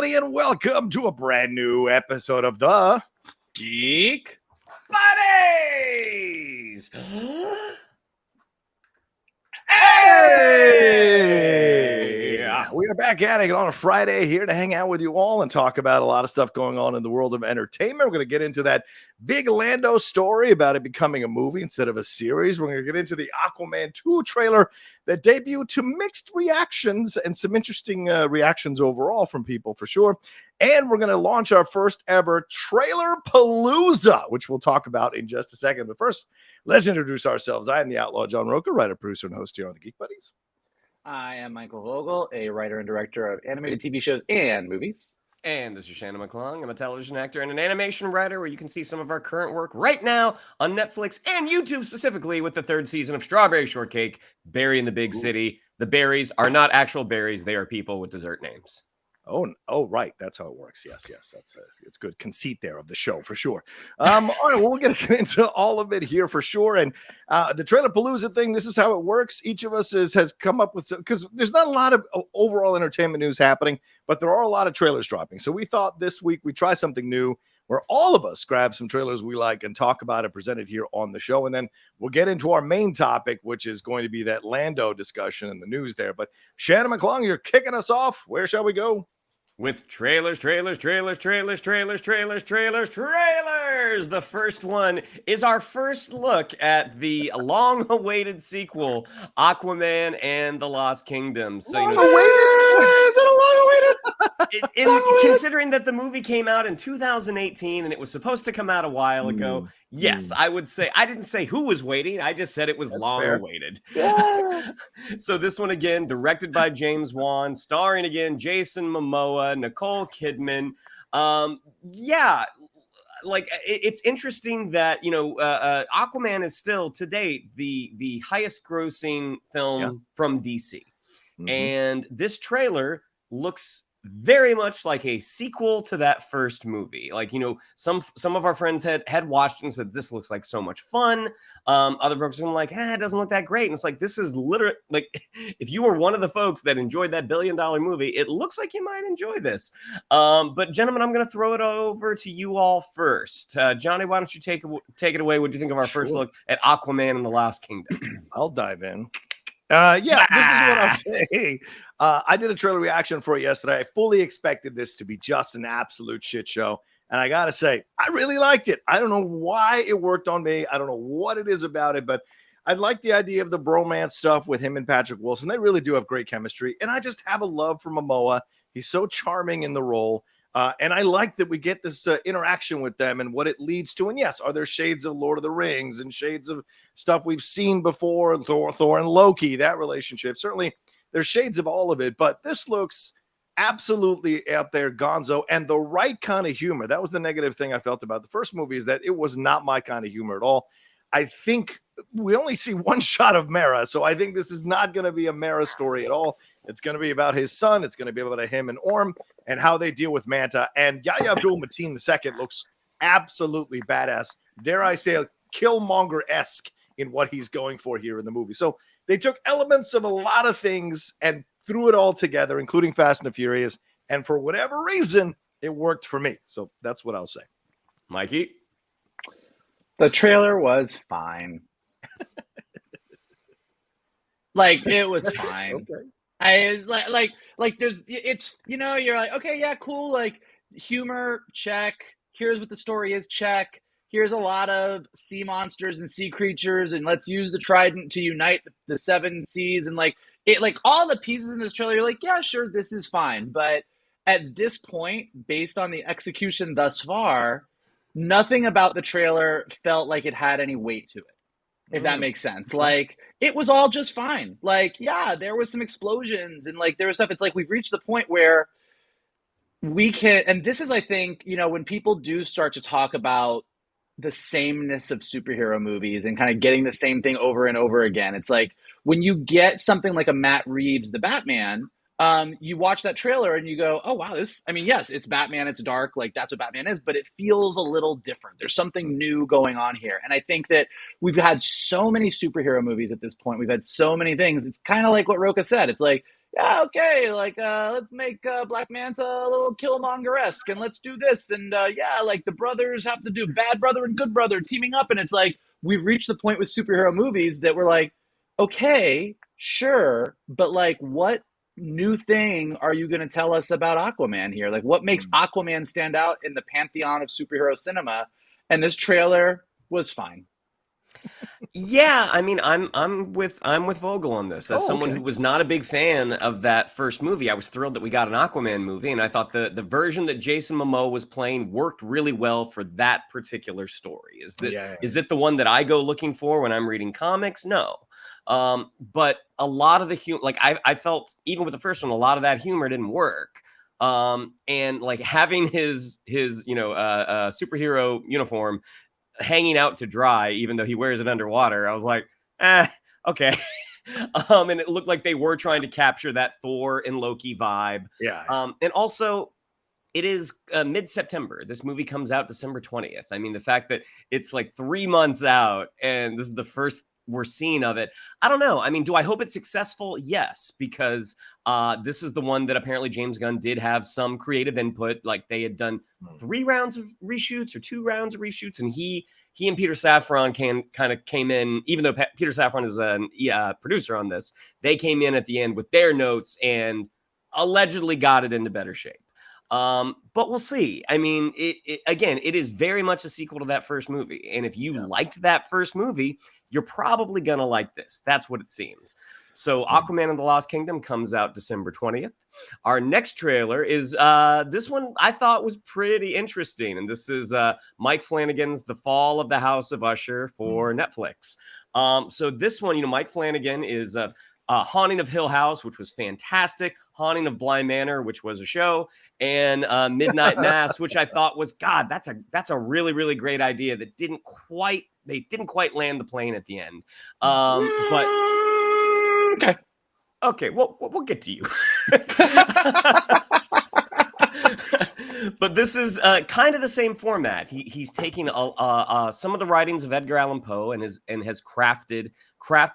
everybody, and welcome to a brand new episode of the Geek Buddies. Hey! We are back at it on a Friday here to hang out with you all and talk about a lot of stuff going on in the world of entertainment. We're going to get into that big LANDO story about it becoming a movie instead of a series. We're going to get into the Aquaman 2 trailer that debuted to mixed reactions and some interesting reactions overall from people for sure. And we're going to launch our first ever TRAILERPALOOZA, which we'll talk about in just a second. But first, let's introduce ourselves. I am the Outlaw John Rocha, writer, producer, and host here on the Geek Buddies. I am Michael Vogel, a writer and director of animated TV shows and movies. And this is Shannon McClung. I'm a television actor and an animation writer where you can see some of our current work right now on Netflix and YouTube specifically with the third season of Strawberry Shortcake, Berry in the Big City. The berries are not actual berries. They are people with dessert names. Oh, right. That's how it works. Yes. It's good conceit there of the show for sure. All right, well, we're going to get into all of it here for sure. And the TRAILERPALOOZA thing, this is how it works. Each of us has come up with some, because there's not a lot of overall entertainment news happening, but there are a lot of trailers dropping. So we thought this week we'd try something new where all of us grab some trailers we like and talk about it, present it here on the show. And then we'll get into our main topic, which is going to be that LANDO discussion and the news there. But Shannon McClung, you're kicking us off. Where shall we go? With trailers. The first one is our first look at the long-awaited sequel, Aquaman and the Lost Kingdom. So, Is it a long-awaited? Considering that the movie came out in 2018 and it was supposed to come out a while ago, yes, I would say, I didn't say who was waiting. I just said it was long-awaited. Yeah. So this one, again, directed by James Wan, starring again Jason Momoa, Nicole Kidman. It's interesting that, Aquaman is still, to date, the highest grossing film from DC. Mm-hmm. And this trailer looks very much like a sequel to that first movie. Like, some of our friends had watched and said, this looks like so much fun. Other folks are like, it doesn't look that great. And it's like, this is literally, like, if you were one of the folks that enjoyed that $1 billion movie, it looks like you might enjoy this. But gentlemen, I'm going to throw it over to you all first. Johnny, why don't you take it away? What do you think of our first look at Aquaman and the Lost Kingdom? I'll dive in. This is what I'll say. I did a trailer reaction for it yesterday. I fully expected this to be just an absolute shit show. And I got to say, I really liked it. I don't know why it worked on me. I don't know what it is about it, but I like the idea of the bromance stuff with him and Patrick Wilson. They really do have great chemistry. And I just have a love for Momoa. He's so charming in the role. And I like that we get this interaction with them and what it leads to. And yes, are there shades of Lord of the Rings and shades of stuff we've seen before, Thor and Loki, that relationship? Certainly, there's shades of all of it, but this looks absolutely out there, gonzo, and the right kind of humor. That was the negative thing I felt about the first movie, is that it was not my kind of humor at all. I think we only see one shot of Mera, so I think this is not going to be a Mera story at all. It's going to be about his son. It's going to be about him and Orm and how they deal with Manta. And Yahya Abdul-Mateen II looks absolutely badass. Dare I say, Killmonger-esque in what he's going for here in the movie. So they took elements of a lot of things and threw it all together, including Fast and the Furious. And for whatever reason, it worked for me. So that's what I'll say. Mikey? The trailer was fine. It was fine. Okay. I there's, it's, you're like, okay, yeah, cool. Like, humor, check. Here's what the story is, check. Here's a lot of sea monsters and sea creatures, and let's use the trident to unite the seven seas. And all the pieces in this trailer, you're like, yeah, sure, this is fine. But at this point, based on the execution thus far, nothing about the trailer felt like it had any weight to it, if that makes sense. It was all just fine. There was some explosions and there was stuff. It's like we've reached the point where we can, and this is, I think, when people do start to talk about the sameness of superhero movies and kind of getting the same thing over and over again, it's like when you get something like a Matt Reeves' The Batman, you watch that trailer and you go, oh, wow, yes, it's Batman, it's dark, that's what Batman is, but it feels a little different. There's something new going on here. And I think that we've had so many superhero movies at this point. We've had so many things. It's kind of like what Rocha said. It's like, yeah, okay, like let's make Black Manta a little Killmonger-esque, and let's do this, and yeah, like the brothers have to do bad brother and good brother teaming up, and it's like we've reached the point with superhero movies that we're like, okay, sure, but like what new thing are you going to tell us about Aquaman here? Like what makes Aquaman stand out in the pantheon of superhero cinema? And this trailer was fine. Yeah, I mean, I'm with Vogel on this. As someone who was not a big fan of that first movie, I was thrilled that we got an Aquaman movie, and I thought the version that Jason Momoa was playing worked really well for that particular story. Is it the one that I go looking for when I'm reading comics? No. But a lot of the humor, like I felt even with the first one, a lot of that humor didn't work. And like having his superhero uniform hanging out to dry, even though he wears it underwater, I was like, okay. And it looked like they were trying to capture that Thor and Loki vibe. Yeah. And also, it is mid-September. This movie comes out December 20th. I mean, the fact that it's like 3 months out and this is the first we're seeing of it. I don't know. I mean, do I hope it's successful? Yes, because this is the one that apparently James Gunn did have some creative input. Like they had done 3 rounds of reshoots or 2 rounds of reshoots, and he and Peter Safran kind of came in, even though Peter Safran is a producer on this, they came in at the end with their notes and allegedly got it into better shape. But we'll see. I mean, it is very much a sequel to that first movie. And if you liked that first movie, you're probably going to like this. That's what it seems. So Aquaman and the Lost Kingdom comes out December 20th. Our next trailer is this one I thought was pretty interesting. And this is Mike Flanagan's The Fall of the House of Usher for Netflix. So this one, Mike Flanagan is Haunting of Hill House, which was fantastic. Haunting of Bly Manor, which was a show, and Midnight Mass, which I thought was, God, that's a really, really great idea that didn't quite land the plane at the end. But okay, well, we'll get to you. But this is kind of the same format. He's taking some of the writings of Edgar Allan Poe and has crafted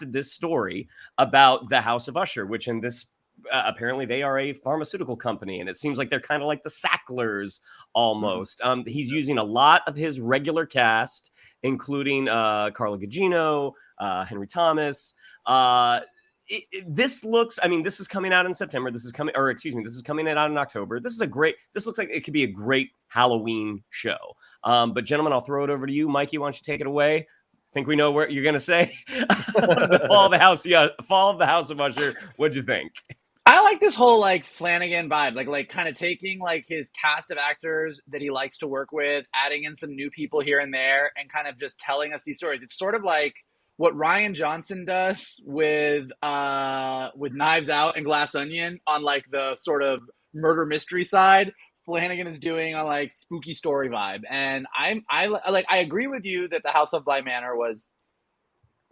this story about the House of Usher, which in this apparently they are a pharmaceutical company, and it seems like they're kind of like the Sacklers almost. He's using a lot of his regular cast, including Carla Gugino, Henry Thomas. This is coming out in September. This is coming out in October. This looks like it could be a great Halloween show. But gentlemen, I'll throw it over to you. Mikey, why don't you take it away? I think we know what you're going to say. The Fall of the House of Usher. What'd you think? I like this whole like Flanagan vibe, like kind of taking like his cast of actors that he likes to work with, adding in some new people here and there, and kind of just telling us these stories. It's sort of like what Rian Johnson does with Knives Out and Glass Onion on like the sort of murder mystery side. Flanagan is doing a like spooky story vibe, and I agree with you that the House of Bly Manor was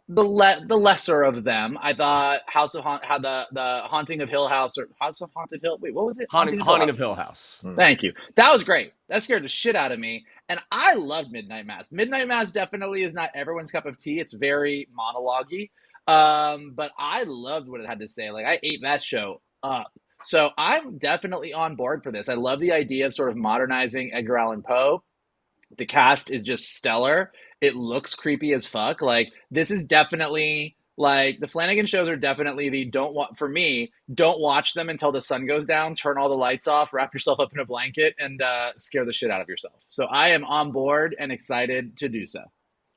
the lesser of them. I thought the Haunting of Hill House or House of Haunted Hill. Wait, what was it? Haunting of Hill House. Thank you. That was great. That scared the shit out of me. And I loved Midnight Mass. Midnight Mass definitely is not everyone's cup of tea. It's very monologue-y. But I loved what it had to say. Like I ate that show up. So I'm definitely on board for this. I love the idea of sort of modernizing Edgar Allan Poe. The cast is just stellar. It looks creepy as fuck. Like this is definitely like the Flanagan shows are definitely don't watch them until the sun goes down, turn all the lights off, wrap yourself up in a blanket, and scare the shit out of yourself. So I am on board and excited to do so.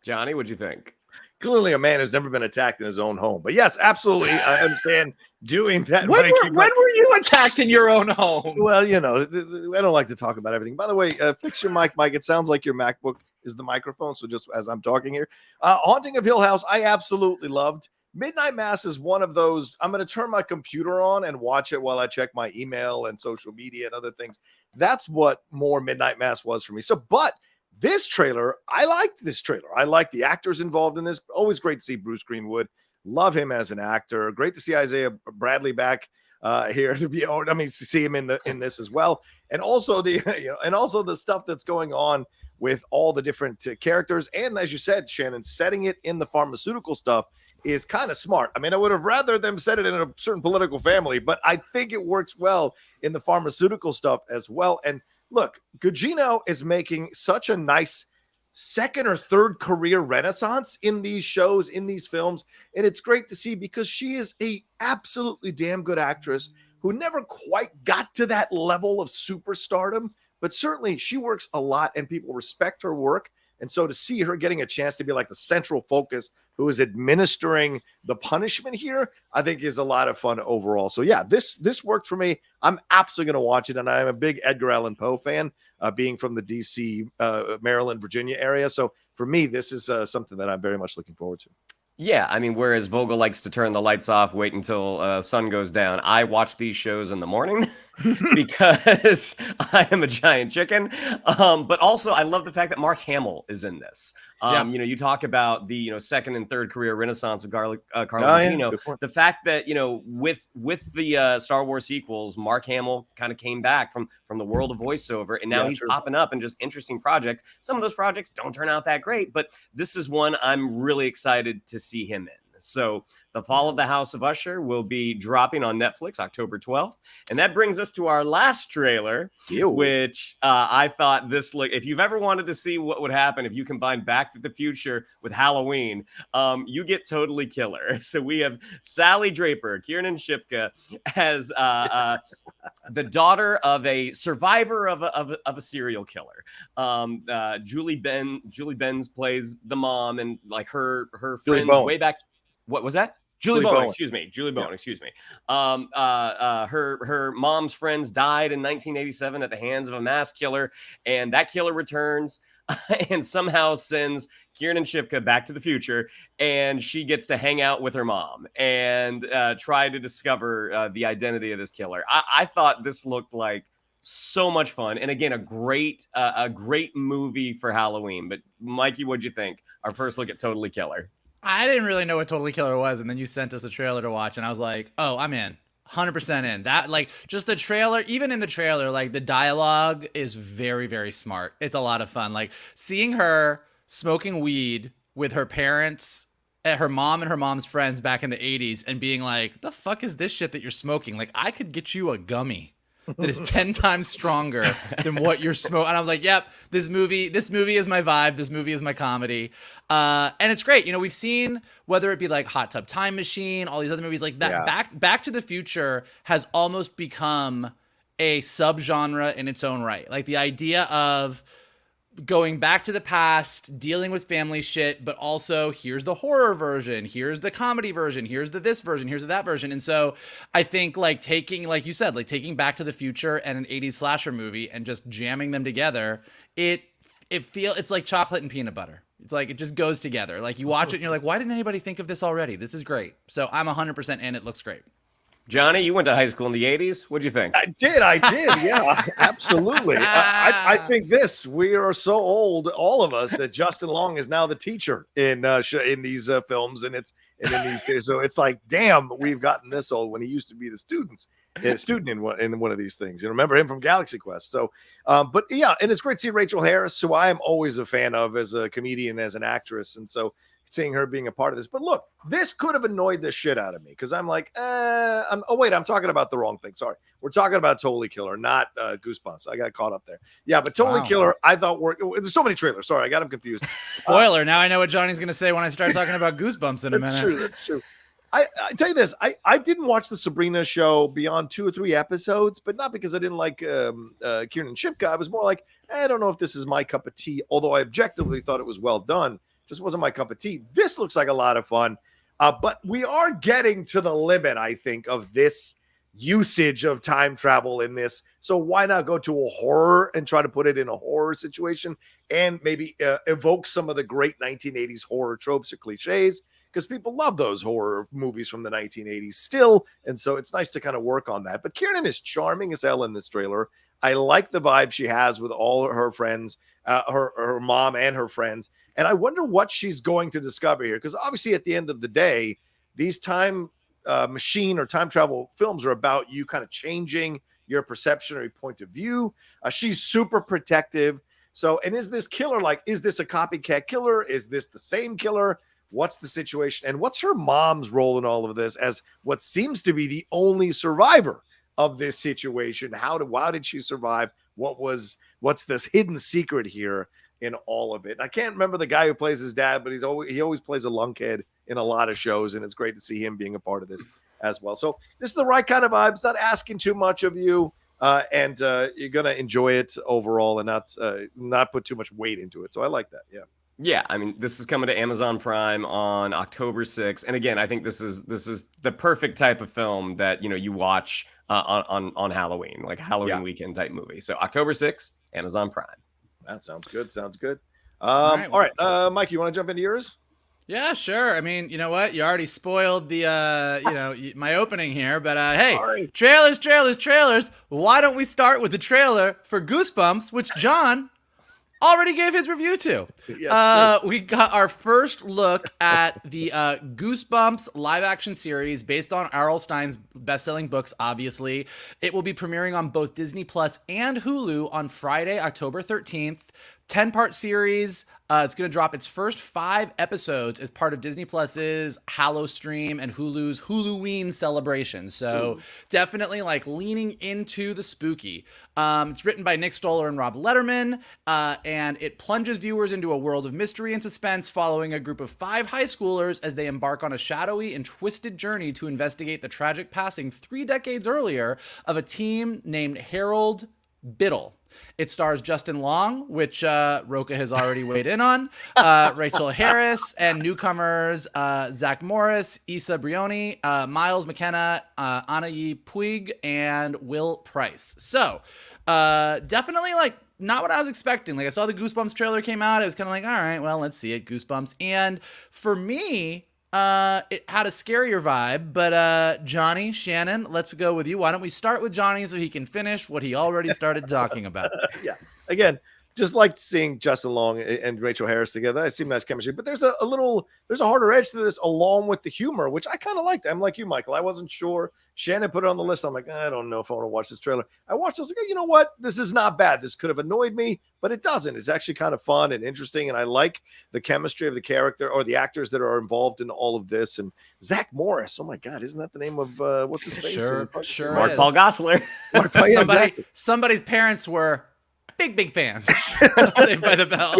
Johnny, what'd you think? Clearly a man who's never been attacked in his own home. But yes, absolutely. I understand doing that. When were you attacked in your own home? Well, I don't like to talk about everything. By the way, fix your mic, Mike. It sounds like your MacBook is the microphone. So just as I'm talking here, Haunting of Hill House, I absolutely loved. Midnight Mass is one of those. I'm going to turn my computer on and watch it while I check my email and social media and other things. That's what more Midnight Mass was for me. So, but this trailer, I liked this trailer. I like the actors involved in this. Always great to see Bruce Greenwood. Love him as an actor. Great to see Isaiah Bradley back here to see him in this as well. And also the stuff that's going on with all the different characters. And as you said, Shannon, setting it in the pharmaceutical stuff is kind of smart. I mean, I would have rather them said it in a certain political family, but I think it works well in the pharmaceutical stuff as well. And look, Gugino is making such a nice second or third career renaissance in these shows, in these films. And it's great to see because she is a absolutely damn good actress who never quite got to that level of superstardom, but certainly she works a lot and people respect her work. And so to see her getting a chance to be like the central focus who is administering the punishment here, I think is a lot of fun overall. So yeah, this worked for me. I'm absolutely going to watch it. And I'm a big Edgar Allan Poe fan, being from the DC, Maryland, Virginia area. So for me, this is something that I'm very much looking forward to. Yeah, I mean, whereas Vogel likes to turn the lights off, wait until sun goes down, I watch these shows in the morning because I am a giant chicken. But also, I love the fact that Mark Hamill is in this. You know, you talk about the second and third career renaissance of Carla Gugino. The fact that with the Star Wars sequels, Mark Hamill kind of came back from the world of voiceover, and now he's popping up in just interesting projects. Some of those projects don't turn out that great, but this is one I'm really excited to see him in. So The Fall of the House of Usher will be dropping on Netflix October 12th. And that brings us to our last trailer, which I thought this look, if you've ever wanted to see what would happen if you combine Back to the Future with Halloween, you get Totally Killer. So we have Sally Draper, Kiernan Shipka, as the daughter of a survivor of a serial killer. Julie Benz plays the mom, and like her friends way back. What was that? Julie Bowen, excuse me. Her mom's friends died in 1987 at the hands of a mass killer, and that killer returns and somehow sends Kiernan Shipka back to the future, and she gets to hang out with her mom and try to discover the identity of this killer. I thought this looked like so much fun, and again, a great movie for Halloween. But Mikey, what'd you think? Our first look at Totally Killer. I didn't really know what Totally Killer was, and then you sent us a trailer to watch, and I was like, oh, I'm in. 100% in. That, like, just the trailer, even in the trailer, like, the dialogue is very, very smart. It's a lot of fun. Like, seeing her smoking weed with her parents, her mom and her mom's friends back in the 80s, and being like, the fuck is this shit that you're smoking? Like, I could get you a gummy that is 10 times stronger than what you're smoking. And I was like, yep, this movie is my vibe. This movie is my comedy. And it's great. We've seen, whether it be like Hot Tub Time Machine, all these other movies like that. Yeah. Back to the Future has almost become a subgenre in its own right. Like the idea of going back to the past, dealing with family shit, but also here's the horror version, here's the comedy version, here's the this version, here's the that version. And so I think like taking, like you said, like taking Back to the Future and an 80s slasher movie and just jamming them together, it's like chocolate and peanut butter. It's like, it just goes together. Like you watch it and you're like, why didn't anybody think of this already? This is great. So I'm 100% in. It looks great. Johnny, you went to high school in the 80s. What'd you think? I did. Yeah, absolutely. I think we are so old, all of us, that Justin Long is now the teacher in these films, and in these series. So it's like, damn, we've gotten this old when he used to be the student in one of these things. You remember him from Galaxy Quest. So, but yeah, and it's great to see Rachel Harris, who I am always a fan of as a comedian, as an actress, and so seeing her being a part of this. But look, this could have annoyed the shit out of me because I'm like, I'm talking about the wrong thing. Sorry. We're talking about Totally Killer, not Goosebumps. I got caught up there. Yeah, but Totally Killer, I thought there's so many trailers. Sorry, I got him confused. Spoiler. Now I know what Johnny's going to say when I start talking about Goosebumps in a minute. That's true. I tell you this, I didn't watch the Sabrina show beyond 2 or 3 episodes, but not because I didn't like Kiernan Shipka. I was more like, I don't know if this is my cup of tea, although I objectively thought it was well done. Just wasn't my cup of tea. This looks like a lot of fun, but we are getting to the limit, I think, of this usage of time travel in this. So why not go to a horror and try to put it in a horror situation and maybe evoke some of the great 1980s horror tropes or cliches? Because people love those horror movies from the 1980s still, and so it's nice to kind of work on that. But Kiernan is charming as hell in this trailer. I like the vibe she has with all her friends, her mom and her friends. And I wonder what she's going to discover here. Because obviously at the end of the day, these time machine or time travel films are about you kind of changing your perception or your point of view. She's super protective. So, and is this killer, like, is this a copycat killer? Is this the same killer? What's the situation? And what's her mom's role in all of this as what seems to be the only survivor of this situation? How did she survive? What's this hidden secret here in all of it? And I can't remember the guy who plays his dad, but he always plays a lunkhead in a lot of shows, and it's great to see him being a part of this as well. So this is the right kind of vibe. It's not asking too much of you, and you're gonna enjoy it overall, and not put too much weight into it. So I like that. Yeah. Yeah, I mean, this is coming to Amazon Prime on October 6th, and again, I think this is the perfect type of film that you watch on Halloween, like Halloween weekend type movie. So October 6th, Amazon Prime. That sounds good. Sounds good. All right, Mike, you want to jump into yours? Yeah, sure. I mean, you know what? You already spoiled the my opening here, but hey, Sorry. trailers. Why don't we start with the trailer for Goosebumps, which John already gave his review to. Yes, we got our first look at the Goosebumps live action series based on R.L. Stein's best-selling books, obviously. It will be premiering on both Disney Plus and Hulu on Friday, October 13th. 10-part series. It's going to drop its first 5 episodes as part of Disney Plus's Hallow Stream and Hulu's Huluween celebration. So definitely like leaning into the spooky. It's written by Nick Stoller and Rob Letterman, and it plunges viewers into a world of mystery and suspense following a group of 5 high schoolers as they embark on a shadowy and twisted journey to investigate the tragic passing 3 decades earlier of a team named Harold Biddle. It stars Justin Long, which Rocha has already weighed in on, Rachel Harris, and newcomers Zach Morris, Issa Brioni, Miles McKenna, Anayi Puig, and Will Price. So definitely like not what I was expecting. Like I saw the Goosebumps trailer came out. It was kind of like, all right, well, let's see it, Goosebumps. And for me, it had a scarier vibe, but Johnny, Shannon, let's go with you. Why don't we start with Johnny so he can finish what he already started talking about? Yeah. Again, just like seeing Justin Long and Rachel Harris together. I see nice chemistry, but there's a harder edge to this along with the humor, which I kind of liked. I'm like you, Michael. I wasn't sure. Shannon put it on the list. I'm like, I don't know if I want to watch this trailer. I watched it. I was like, oh, you know what? This is not bad. This could have annoyed me, but it doesn't. It's actually kind of fun and interesting. And I like the chemistry of the character or the actors that are involved in all of this. And Zach Morris. Oh my God. Isn't that the name of what's his face? Sure. Mark Paul Gosselaar. Somebody's parents were big fans. Saved by the Bell.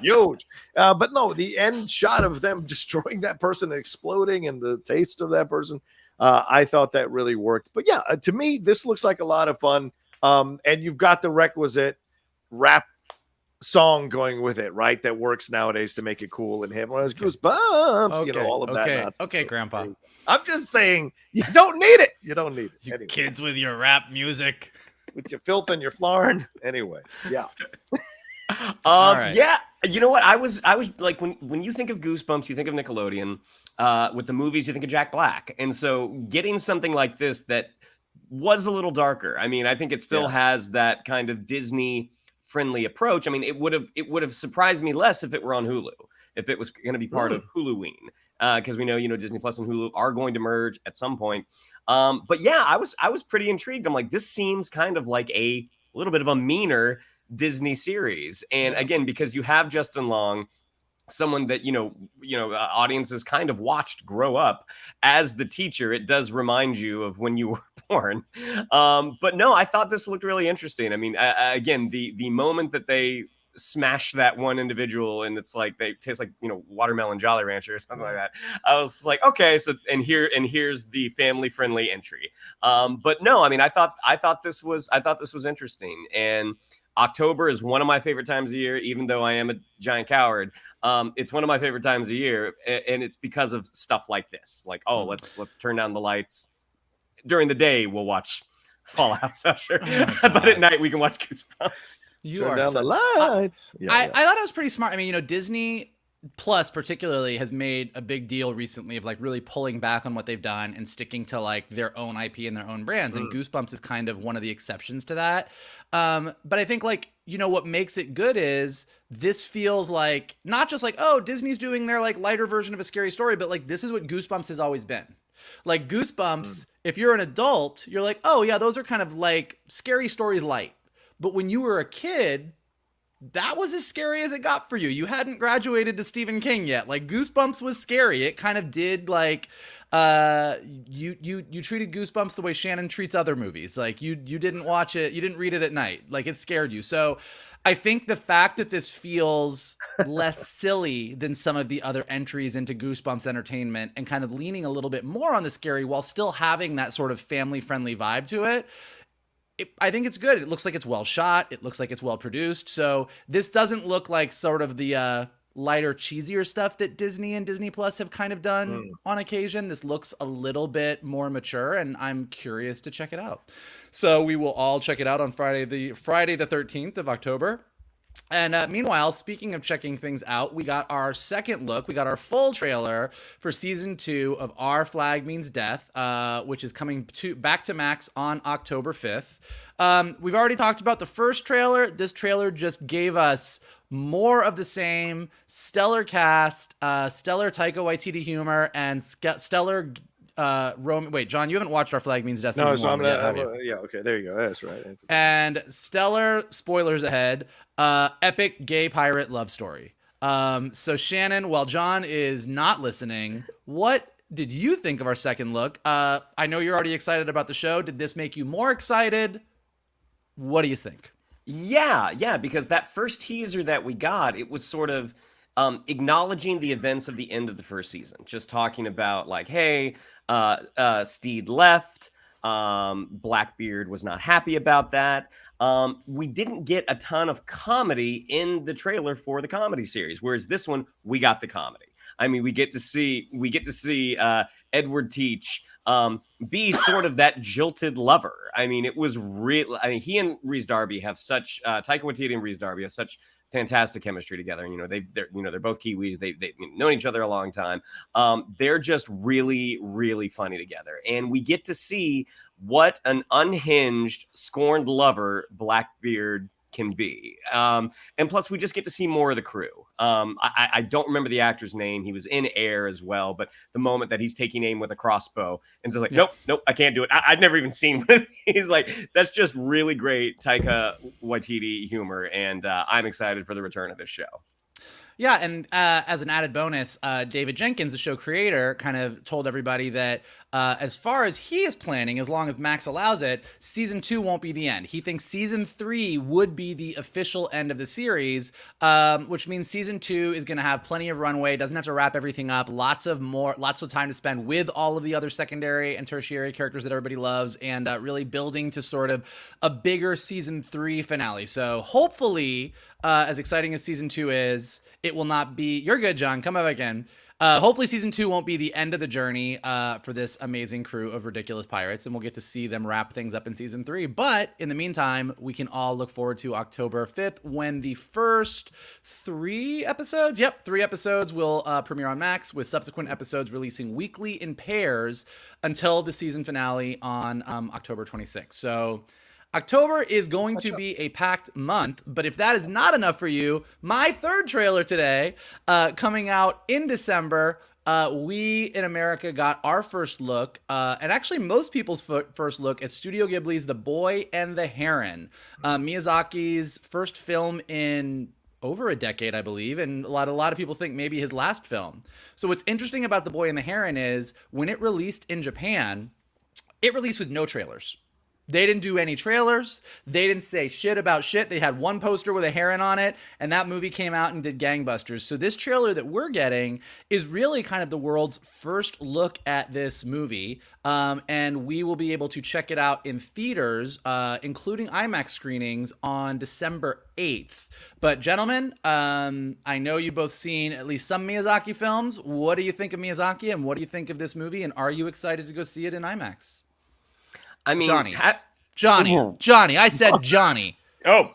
Huge. But no, the end shot of them destroying that person and exploding and the taste of that person, I thought that really worked. But yeah, to me, this looks like a lot of fun. And you've got the requisite rap song going with it, right? That works nowadays to make it cool and hip. When it was Goosebumps, all of that. Okay, Grandpa. I'm just saying, you don't need it. You don't need it. You kids with your rap music. With your filth and your flarn. Anyway, yeah. Right. Yeah, you know what? I was like, when you think of Goosebumps, you think of Nickelodeon. With the movies, you think of Jack Black. And so getting something like this that was a little darker. I mean, I think it still has that kind of Disney friendly approach. I mean, it would have surprised me less if it were on Hulu, if it was going to be part of Huluween. Because we know, Disney Plus and Hulu are going to merge at some point. But yeah, I was pretty intrigued. I'm like, this seems kind of like a little bit of a meaner Disney series. And again, because you have Justin Long, someone that, audiences kind of watched grow up as the teacher, it does remind you of when you were born. But no, I thought this looked really interesting. I mean, again, the moment that they smash that one individual and it's like they taste like watermelon Jolly Rancher or something like that, I was like, okay, so here's the family friendly entry. But no, I mean, I thought this was interesting. And October is one of my favorite times of year, even though I am a giant coward. It's one of my favorite times of year, and it's because of stuff like this. Like, oh, let's turn down the lights. During the day, we'll watch Fall House Usher, but at night we can watch Goosebumps. Turn down the lights. I thought it was pretty smart. I mean, Disney Plus particularly has made a big deal recently of like really pulling back on what they've done and sticking to like their own IP and their own brands. And Goosebumps is kind of one of the exceptions to that. But I think like, what makes it good is this feels like not just like, oh, Disney's doing their like lighter version of a scary story, but like this is what Goosebumps has always been. Like Goosebumps, if you're an adult, you're like, oh yeah, those are kind of like scary stories light. But when you were a kid, that was as scary as it got for you. You hadn't graduated to Stephen King yet. Like Goosebumps was scary. It kind of did like you treated Goosebumps the way Shannon treats other movies. Like you didn't watch it, you didn't read it at night. Like it scared you. So I think the fact that this feels less silly than some of the other entries into Goosebumps entertainment and kind of leaning a little bit more on the scary while still having that sort of family-friendly vibe to it, I think it's good. It looks like it's well shot. It looks like it's well produced. So this doesn't look like sort of the lighter, cheesier stuff that Disney and Disney Plus have kind of done on occasion. This looks a little bit more mature, and I'm curious to check it out. So we will all check it out on Friday the 13th of October. And meanwhile, speaking of checking things out, we got our second look. We got our full trailer for season 2 of Our Flag Means Death, which is coming back to Max on October 5th. We've already talked about the first trailer. This trailer just gave us more of the same stellar cast, stellar Taika Waititi humor, and stellar wait, John, you haven't watched Our Flag Means Death season 1 so I'm yet, have gonna, you? yeah, okay, there you go. That's right. And stellar spoilers ahead. Epic gay pirate love story. So Shannon, while John is not listening, what did you think of our second look? I know you're already excited about the show. Did this make you more excited? What do you think? Yeah, because that first teaser that we got, it was sort of acknowledging the events of the end of the first season, just talking about like, hey, Steed left, Blackbeard was not happy about that. We didn't get a ton of comedy in the trailer for the comedy series, whereas this one we got the comedy. I mean, we get to see Edward Teach be sort of that jilted lover. I mean, it was real. I mean, he and Rhys Darby have such Taika Waititi and Rhys Darby have such fantastic chemistry together. And, they're both Kiwis. They've known each other a long time. They're just really, really funny together. And we get to see what an unhinged, scorned lover Blackbeard can be. And plus, we just get to see more of the crew. I don't remember the actor's name. He was in Air as well. But the moment that he's taking aim with a crossbow and so like, nope, I can't do it. I've never even seen it. He's like, that's just really great Taika Waititi humor. And I'm excited for the return of this show. Yeah, and as an added bonus, David Jenkins, the show creator, kind of told everybody that as far as he is planning, as long as Max allows it, season 2 won't be the end. He thinks season 3 would be the official end of the series, which means season 2 is going to have plenty of runway, doesn't have to wrap everything up, lots of time to spend with all of the other secondary and tertiary characters that everybody loves, and really building to sort of a bigger season 3 finale. So hopefully, as exciting as season 2 is, it will not be. You're good, John. Come up again. Hopefully season 2 won't be the end of the journey for this amazing crew of ridiculous pirates, and we'll get to see them wrap things up in season 3. But in the meantime, we can all look forward to October 5th when the first 3 episodes, 3 episodes will premiere on Max, with subsequent episodes releasing weekly in pairs until the season finale on October 26th. So October is going to be a packed month, but if that is not enough for you, my third trailer today, coming out in December, we in America got our first look, and actually most people's first look at Studio Ghibli's The Boy and the Heron, Miyazaki's first film in over a decade, I believe, and a lot of people think maybe his last film. So what's interesting about The Boy and the Heron is when it released in Japan, it released with no trailers. They didn't do any trailers. They didn't say shit about shit. They had one poster with a heron on it, and that movie came out and did gangbusters. So this trailer that we're getting is really kind of the world's first look at this movie, and we will be able to check it out in theaters, including IMAX screenings, on December 8th. But gentlemen, I know you've both seen at least some Miyazaki films. What do you think of Miyazaki, and what do you think of this movie, and are you excited to go see it in IMAX? I mean, Johnny. I said Johnny. Oh,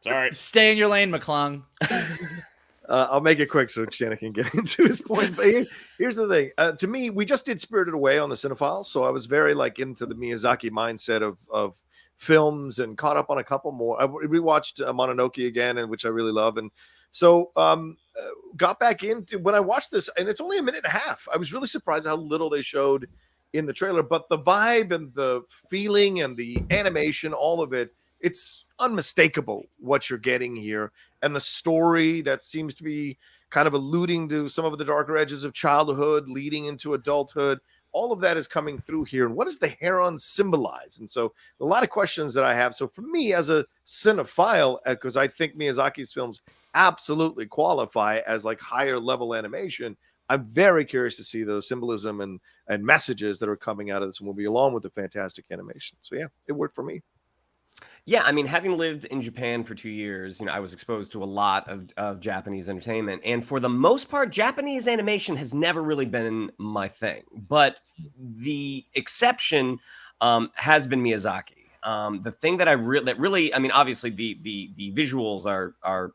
sorry. Stay in your lane, McClung. I'll make it quick so Shannon can get into his points. But here's the thing. To me, we just did Spirited Away on the Cinephiles, so I was very into the Miyazaki mindset of films and caught up on a couple more. I rewatched Mononoke again, and which I really love, and so got back into when I watched this, and it's only a minute and a half. I was really surprised how little they showed in the trailer, but the vibe and the feeling and the animation, all of it it's unmistakable what you're getting here, and the story that seems to be kind of alluding to some of the darker edges of childhood leading into adulthood. All of that is coming through here. And what does the Heron symbolize? And so a lot of questions that I have. So for me as a cinephile, because I think Miyazaki's films absolutely qualify as like higher level animation, I'm very curious to see the symbolism and messages that are coming out of this movie along with the fantastic animation. So yeah, it worked for me. Yeah, I mean, having lived in Japan for 2 years, I was exposed to a lot of Japanese entertainment. And for the most part, Japanese animation has never really been my thing. But the exception has been Miyazaki. The thing that really, I mean, obviously the visuals are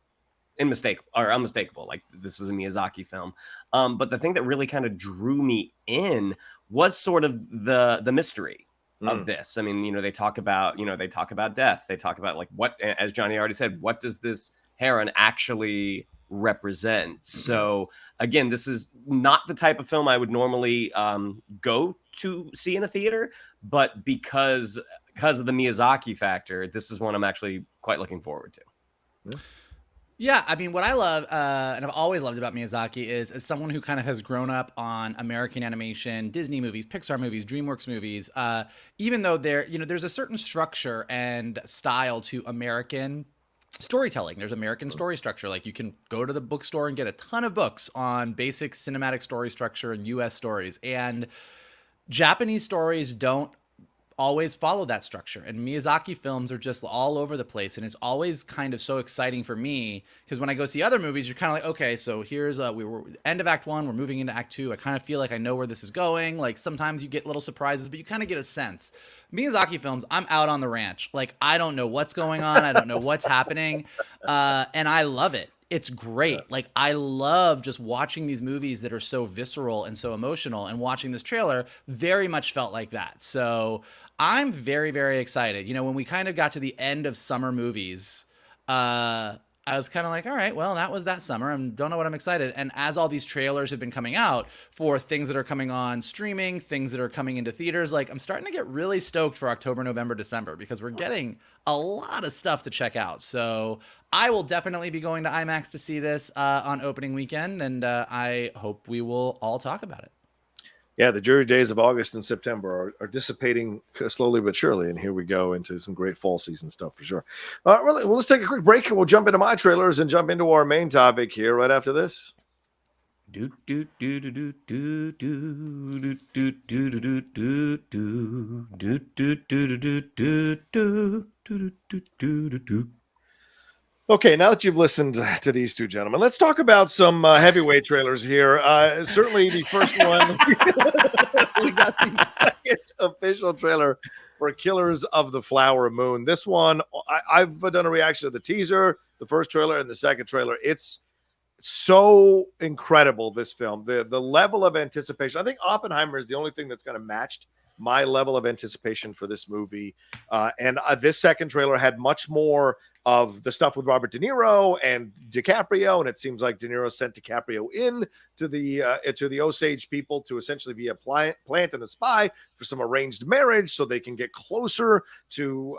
unmistakable. Like, this is a Miyazaki film. But the thing that really kind of drew me in was sort of the mystery of this. I mean, they talk about death. They talk about, like, what, as Johnny already said, what does this heron actually represent? So again, this is not the type of film I would normally go to see in a theater, but because of the Miyazaki factor, this is one I'm actually quite looking forward to. Yeah, I mean, what I love, and I've always loved about Miyazaki is as someone who kind of has grown up on American animation, Disney movies, Pixar movies, DreamWorks movies, even though there's a certain structure and style to American storytelling. There's American story structure. Like, you can go to the bookstore and get a ton of books on basic cinematic story structure and US stories. And Japanese stories don't always follow that structure, and Miyazaki films are just all over the place, and it's always kind of so exciting for me because when I go see other movies, you're kind of like, okay, so here's we were end of Act 1, we're moving into Act 2. I kind of feel like I know where this is going. Like, sometimes you get little surprises, but you kind of get a sense. Miyazaki films, I'm out on the ranch. Like, I don't know what's going on, I don't know what's happening, and I love it. It's great. Like, I love just watching these movies that are so visceral and so emotional, and watching this trailer very much felt like that. So I'm very, very excited. When we kind of got to the end of summer movies, I was kind of like, all right, well, that was that summer. I don't know what I'm excited. And as all these trailers have been coming out for things that are coming on streaming, things that are coming into theaters, like, I'm starting to get really stoked for October, November, December, because we're getting a lot of stuff to check out. So I will definitely be going to IMAX to see this on opening weekend, and I hope we will all talk about it. Yeah, the dreary days of August and September are dissipating slowly but surely, and here we go into some great fall season stuff for sure. Well, let's take a quick break, and we'll jump into my trailers and jump into our main topic here right after this. Okay, now that you've listened to these two gentlemen, let's talk about some heavyweight trailers here. Certainly the first one, we got the second official trailer for Killers of the Flower Moon. This one, I've done a reaction to the teaser, the first trailer, and the second trailer. It's so incredible, this film. The level of anticipation. I think Oppenheimer is the only thing that's kind of matched my level of anticipation for this movie. And this second trailer had much more of the stuff with Robert De Niro and DiCaprio, and it seems like De Niro sent DiCaprio in to the Osage people to essentially be a plant and a spy for some arranged marriage, so they can get closer to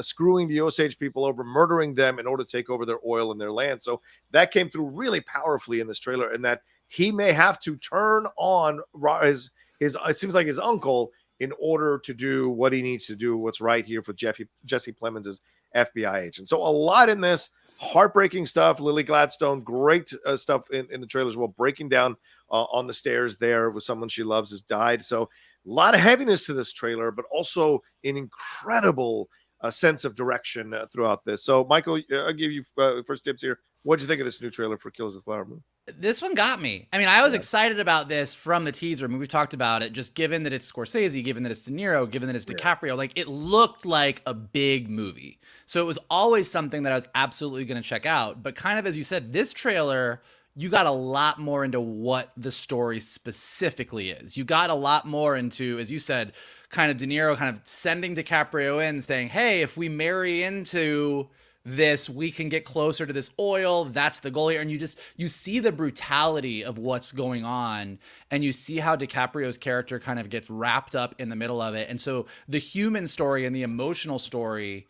screwing the Osage people over, murdering them in order to take over their oil and their land. So that came through really powerfully in this trailer, and that he may have to turn on his it seems like his uncle in order to do what he needs to do, what's right here for Jesse Plemons' FBI agent. So a lot in this, heartbreaking stuff. Lily Gladstone, great stuff in the trailers. Well, breaking down on the stairs there with someone she loves has died. So a lot of heaviness to this trailer, but also an incredible sense of direction throughout this. So Michael, I'll give you first dibs here. What do you think of this new trailer for Killers of the Flower Moon? This one got me. I mean, I was excited about this from the teaser. I mean, we've talked about it, just given that it's Scorsese, given that it's De Niro, given that it's DiCaprio, like, it looked like a big movie. So it was always something that I was absolutely going to check out. But kind of, as you said, this trailer, you got a lot more into what the story specifically is. You got a lot more into, as you said, kind of De Niro kind of sending DiCaprio in saying, hey, if we marry into this, we can get closer to this oil. That's the goal here. And you see the brutality of what's going on, and you see how DiCaprio's character kind of gets wrapped up in the middle of it. And so the human story and the emotional story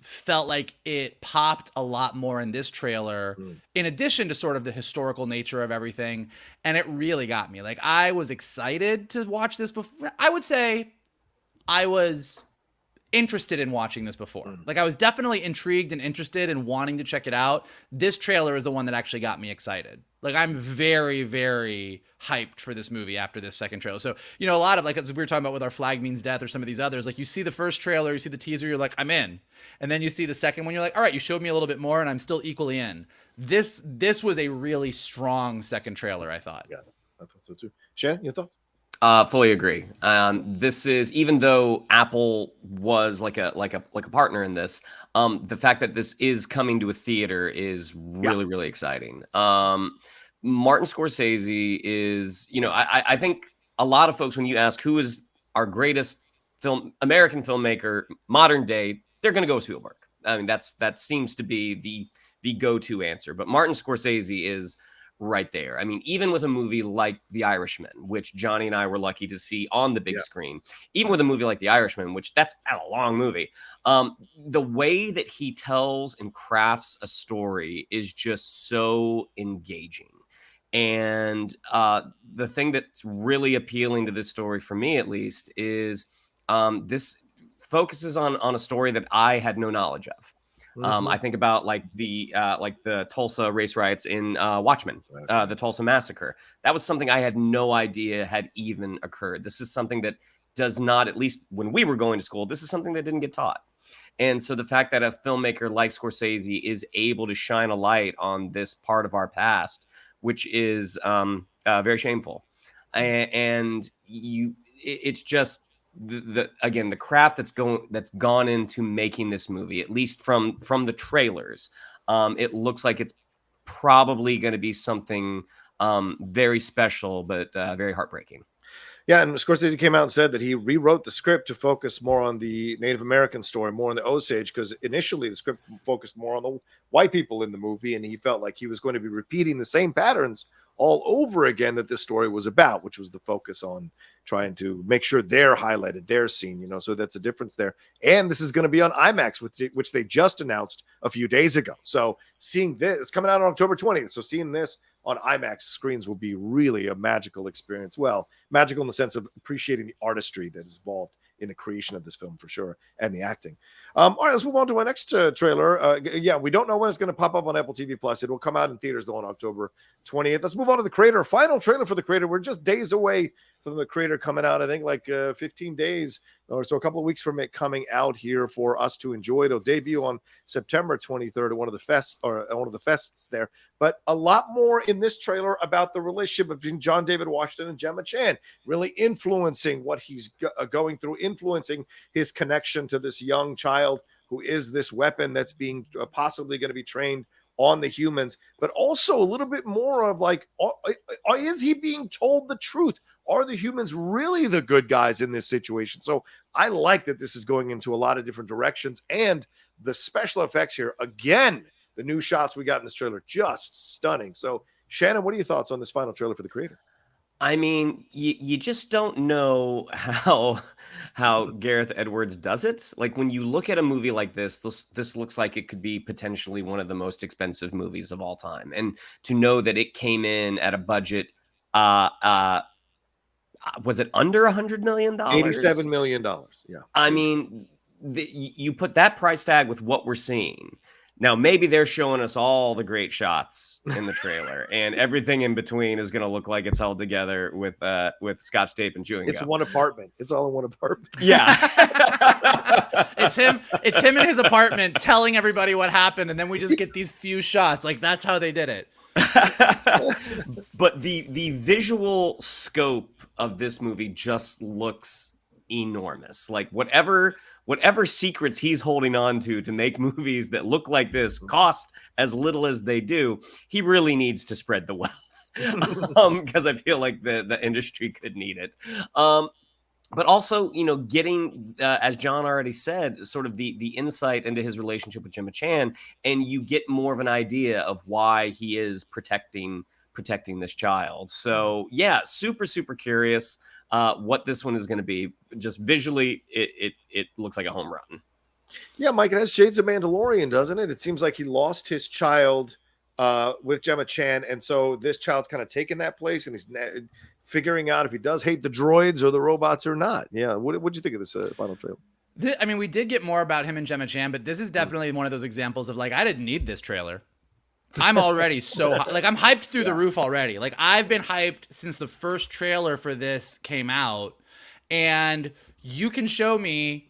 felt like it popped a lot more in this trailer, in addition to sort of the historical nature of everything. And it really got me. Like, I was excited to watch this before. I would say I was interested in watching this before. Like, I was definitely intrigued and interested in wanting to check it out. This trailer is the one that actually got me excited. Like, I'm very, very hyped for this movie after this second trailer. So, you know, a lot of, like, as we were talking about with our Flag Means Death or some of these others, like, you see the first trailer, you see the teaser, you're like, I'm in. And then you see the second one, you're like, all right, you showed me a little bit more and I'm still equally in. This was a really strong second trailer, I thought. Yeah, I thought so too. Shannon, your thoughts? Fully agree. This is, even though Apple was like a partner in this, the fact that this is coming to a theater is really, really exciting. Martin Scorsese is, you know, I think a lot of folks, when you ask who is our greatest American filmmaker, modern day, they're going to go with Spielberg. I mean, that seems to be the go-to answer. But Martin Scorsese is right there. I mean, even with a movie like The Irishman, which Johnny and I were lucky to see on the big screen, even with a movie like The Irishman, which that's a long movie, the way that he tells and crafts a story is just so engaging. And the thing that's really appealing to this story, for me at least, is this focuses on a story that I had no knowledge of. I think about like the Tulsa race riots in Watchmen, the Tulsa massacre. That was something I had no idea had even occurred. This is something that does not, at least when we were going to school, this is something that didn't get taught. And so the fact that a filmmaker like Scorsese is able to shine a light on this part of our past, which is very shameful, and it's just the craft that's gone into making this movie, at least from the trailers. It looks like it's probably going to be something very special, but very heartbreaking. Yeah, and Scorsese came out and said that he rewrote the script to focus more on the Native American story, more on the Osage, because initially the script focused more on the white people in the movie, and he felt like he was going to be repeating the same patterns all over again that this story was about, which was the focus on trying to make sure they're highlighted, they're seen, you know, so that's a difference there. And this is going to be on IMAX, which they just announced a few days ago. So seeing this, it's coming out on October 20th. So seeing this on IMAX screens will be really a magical experience. Well, magical in the sense of appreciating the artistry that is involved in the creation of this film for sure, and the acting. All right, let's move on to our next trailer. We don't know when it's going to pop up on Apple TV Plus. It will come out in theaters though on October 28th. Let's move on to The Cretaor. Final trailer for The Cretaor. We're just days away from The Cretaor coming out. I think like 15 days or so, a couple of weeks from it coming out here for us to enjoy. It'll debut on September 23rd at one of the fests there. But a lot more in this trailer about the relationship between John David Washington and Gemma Chan, really influencing what he's going through, influencing his connection to this young child who is this weapon that's being possibly going to be trained on the humans, but also a little bit more of like, is he being told the truth? Are the humans really the good guys in this situation? So I like that this is going into a lot of different directions, and the special effects here, again, the new shots we got in this trailer, just stunning. So Shannon, what are your thoughts on this final trailer for The Cretaor? I mean, you just don't know how Gareth Edwards does it. Like when you look at a movie like this looks like it could be potentially one of the most expensive movies of all time. And to know that it came in at a budget, was it under $100 million? $87 million. Yeah. I mean, you put that price tag with what we're seeing. Now, maybe they're showing us all the great shots in the trailer, and everything in between is going to look like it's held together with Scotch tape and chewing gum. It's one apartment. It's all in one apartment. Yeah. It's him in his apartment telling everybody what happened, and then we just get these few shots. Like, that's how they did it. But the visual scope of this movie just looks enormous. Like whatever secrets he's holding on to make movies that look like this cost as little as they do, he really needs to spread the wealth. Because I feel like the industry could need it. but also, you know, getting, as John already said, sort of the insight into his relationship with Gemma Chan, and you get more of an idea of why he is protecting this child. So yeah, super curious what this one is going to be. Just visually, it looks like a home run. Yeah, Mike, it has shades of Mandalorian, doesn't it? It seems like he lost his child with Gemma Chan, and so this child's kind of taken that place, and he's figuring out if he does hate the droids or the robots or not. Yeah, what'd you think of this final trailer? I mean, we did get more about him and Gemma Chan, but this is definitely one of those examples of like, I didn't need this trailer. I'm already so like, I'm hyped through the roof already. Like, I've been hyped since the first trailer for this came out, and you can show me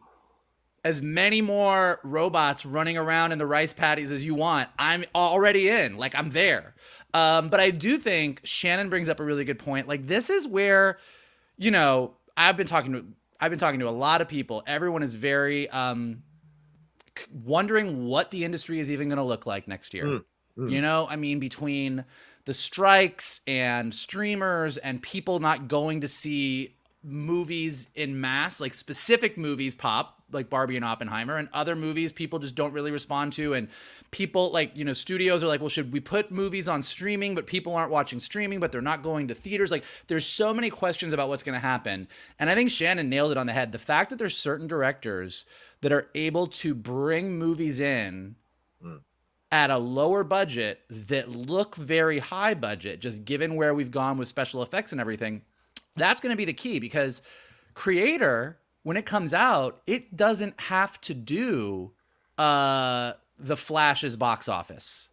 as many more robots running around in the rice paddies as you want. I'm already in. Like, I'm there. But I do think Shannon brings up a really good point. Like, this is where, you know, I've been talking to a lot of people. Everyone is very wondering what the industry is even going to look like next year. You know, I mean, between the strikes and streamers and people not going to see movies in mass, like specific movies pop, like Barbie and Oppenheimer, and other movies people just don't really respond to. And people, like, you know, studios are like, well, should we put movies on streaming, but people aren't watching streaming, but they're not going to theaters? Like, there's so many questions about what's going to happen. And I think Shannon nailed it on the head. The fact that there's certain directors that are able to bring movies in at a lower budget that look very high budget, just given where we've gone with special effects and everything, that's going to be the key. Because Creator, when it comes out, it doesn't have to do the Flash's box office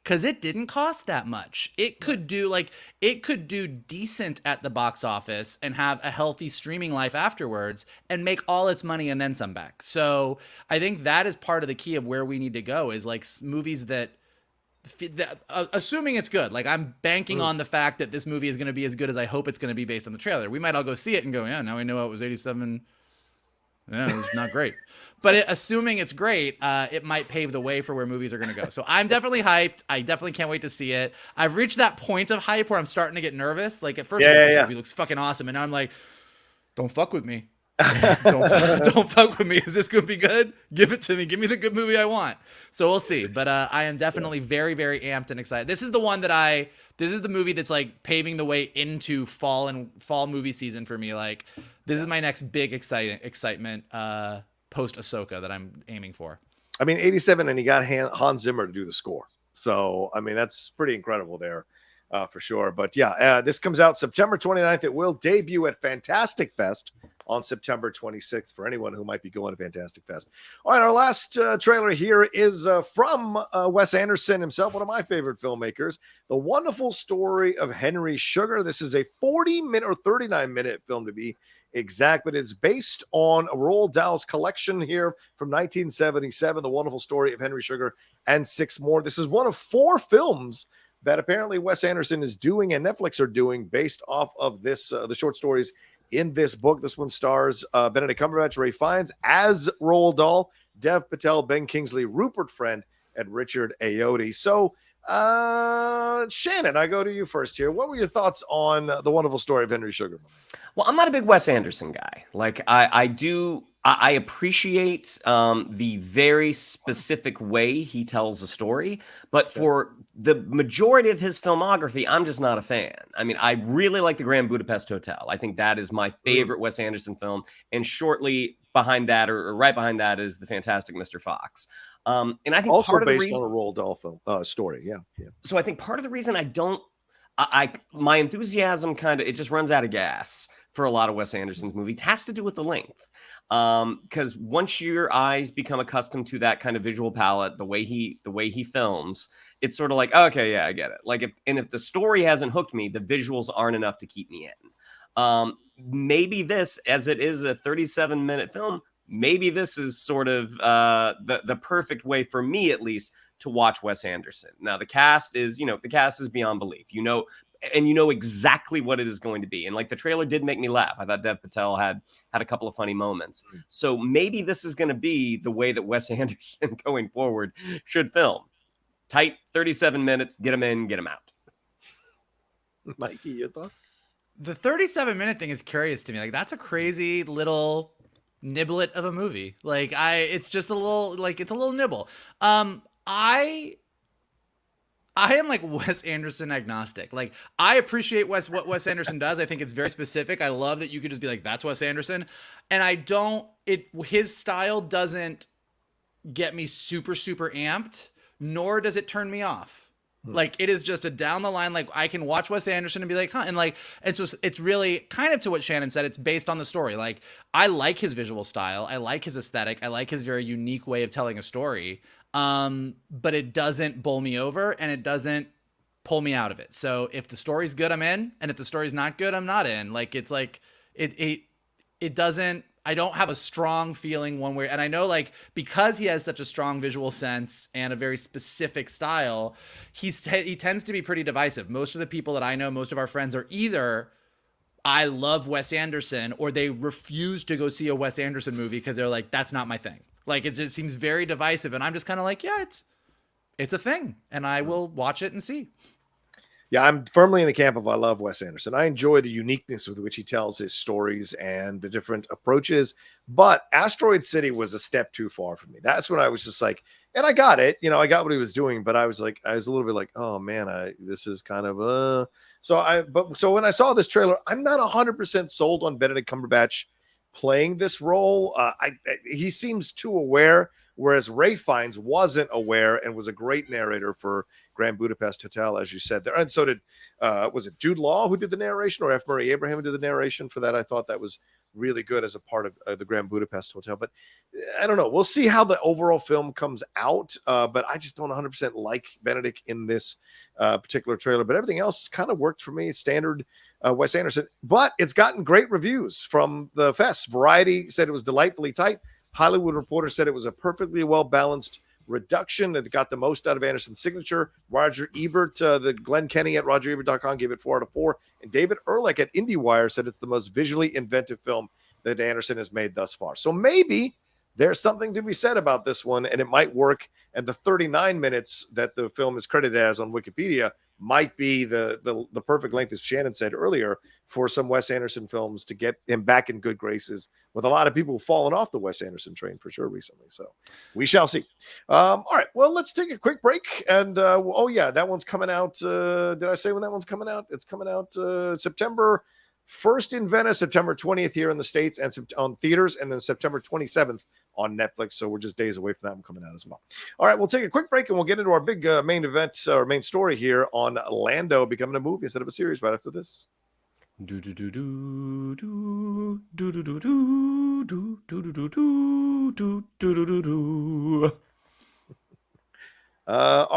because it didn't cost that much. It could do decent at the box office and have a healthy streaming life afterwards and make all its money and then some back. So I think that is part of the key of where we need to go, is like movies that assuming it's good. Like, I'm banking on the fact that this movie is going to be as good as I hope it's going to be based on the trailer. We might all go see it and go, yeah, now we know it was 87. Yeah, it was not great. But assuming it's great, it might pave the way for where movies are going to go. So I'm definitely hyped. I definitely can't wait to see it. I've reached that point of hype where I'm starting to get nervous. Like, at first, this movie looks fucking awesome. And now I'm like, don't fuck with me. don't fuck with me. Is this going to be good? Give it to me. Give me the good movie I want. So we'll see. But I am definitely very, very amped and excited. This is the one that this is the movie that's like paving the way into fall movie season for me. Like, this is my next big excitement post Ahsoka that I'm aiming for. I mean, 87, and he got Hans Zimmer to do the score. So, I mean, that's pretty incredible there for sure. But yeah, this comes out September 29th. It will debut at Fantastic Fest on September 26th for anyone who might be going to Fantastic Fest. All right, our last trailer here is from Wes Anderson himself, one of my favorite filmmakers, The Wonderful Story of Henry Sugar. This is a 40-minute or 39-minute film to be exact, but it's based on a Roald Dahl's collection here from 1977, The Wonderful Story of Henry Sugar and 6 more. This is one of 4 films that apparently Wes Anderson is doing and Netflix are doing based off of this, the short stories in this book. This one stars Benedict Cumberbatch, Ray Fiennes as Roald Dahl, Dev Patel, Ben Kingsley, Rupert Friend, and Richard Ayoade. So, Shannon, I go to you first here. What were your thoughts on The Wonderful Story of Henry Sugar? Well, I'm not a big Wes Anderson guy. Like, I appreciate the very specific way he tells a story, but for the majority of his filmography, I'm just not a fan. I mean, I really like The Grand Budapest Hotel. I think that is my favorite Wes Anderson film, and shortly behind that, or right behind that, is The Fantastic Mr. Fox. And I think also part of the based reason, on a Roald Dahl film story, yeah. So I think part of the reason my enthusiasm it just runs out of gas for a lot of Wes Anderson's movies has to do with the length. Because once your eyes become accustomed to that kind of visual palette, the way he films, it's sort of like, okay, yeah, I get it. Like, if the story hasn't hooked me, the visuals aren't enough to keep me in. Maybe this, as it is a 37-minute film, maybe this is sort of the perfect way for me, at least, to watch Wes Anderson. Now, the cast is beyond belief. And you know exactly what it is going to be. And like, the trailer did make me laugh. I thought Dev Patel had a couple of funny moments. So maybe this is going to be the way that Wes Anderson going forward should film. Tight 37 minutes, get them in, get them out. Mikey, your thoughts? The 37-minute thing is curious to me. Like, that's a crazy little niblet of a movie. Like, it's just a little, like, it's a little nibble. I am like Wes Anderson agnostic. Like, I appreciate what Wes Anderson does. I think it's very specific. I love that you could just be like, that's Wes Anderson. And his style doesn't get me super, super amped, nor does it turn me off. Like, it is just a down the line, like, I can watch Wes Anderson and be like, huh. And so it's really kind of to what Shannon said. It's based on the story. Like, I like his visual style. I like his aesthetic. I like his very unique way of telling a story. But it doesn't bowl me over and it doesn't pull me out of it. So if the story's good, I'm in. And if the story's not good, I'm not in. Like, it's like, it doesn't, I don't have a strong feeling one way. And I know, like, because he has such a strong visual sense and a very specific style, he tends to be pretty divisive. Most of the people that I know, most of our friends, are either I love Wes Anderson or they refuse to go see a Wes Anderson movie because they're like, that's not my thing. Like, it just seems very divisive. And I'm just kind of like, yeah, it's a thing. And I will watch it and see. Yeah, I'm firmly in the camp of I love Wes Anderson. I enjoy the uniqueness with which he tells his stories and the different approaches. But Asteroid City was a step too far for me. That's when I was just like, and I got it. You know, I got what he was doing, but I was a little bit like, oh man, this is kind of So when I saw this trailer, I'm not 100% sold on Benedict Cumberbatch playing this role. He seems too aware, whereas Ralph Fiennes wasn't aware and was a great narrator for Grand Budapest Hotel, as you said there. And so did, was it Jude Law who did the narration, or F. Murray Abraham who did the narration for that? I thought that was really good as a part of the Grand Budapest Hotel. But I don't know. We'll see how the overall film comes out. But I just don't 100% like Benedict in this particular trailer. But everything else kind of worked for me. Standard Wes Anderson. But it's gotten great reviews from the fest. Variety said it was delightfully tight. Hollywood Reporter said it was a perfectly well-balanced reduction that got the most out of Anderson's signature. Roger Ebert, the Glenn Kenny at RogerEbert.com gave it 4 out of 4. And David Ehrlich at IndieWire said it's the most visually inventive film that Anderson has made thus far. So maybe there's something to be said about this one, and it might work. And the 39 minutes that the film is credited as on Wikipedia might be the perfect length, as Shannon said earlier, for some Wes Anderson films to get him back in good graces, with a lot of people falling off the Wes Anderson train for sure recently. So we shall see. All right, well, let's take a quick break. And oh yeah, that one's coming out. Did I say when that one's coming out? It's coming out September 1st in Venice, September 20th here in the States, and on theaters, and then September 27th on Netflix. So we're just days away from that one coming out as well. All right, we'll take a quick break and we'll get into our big main event, or main story here on Lando becoming a movie instead of a series right after this. All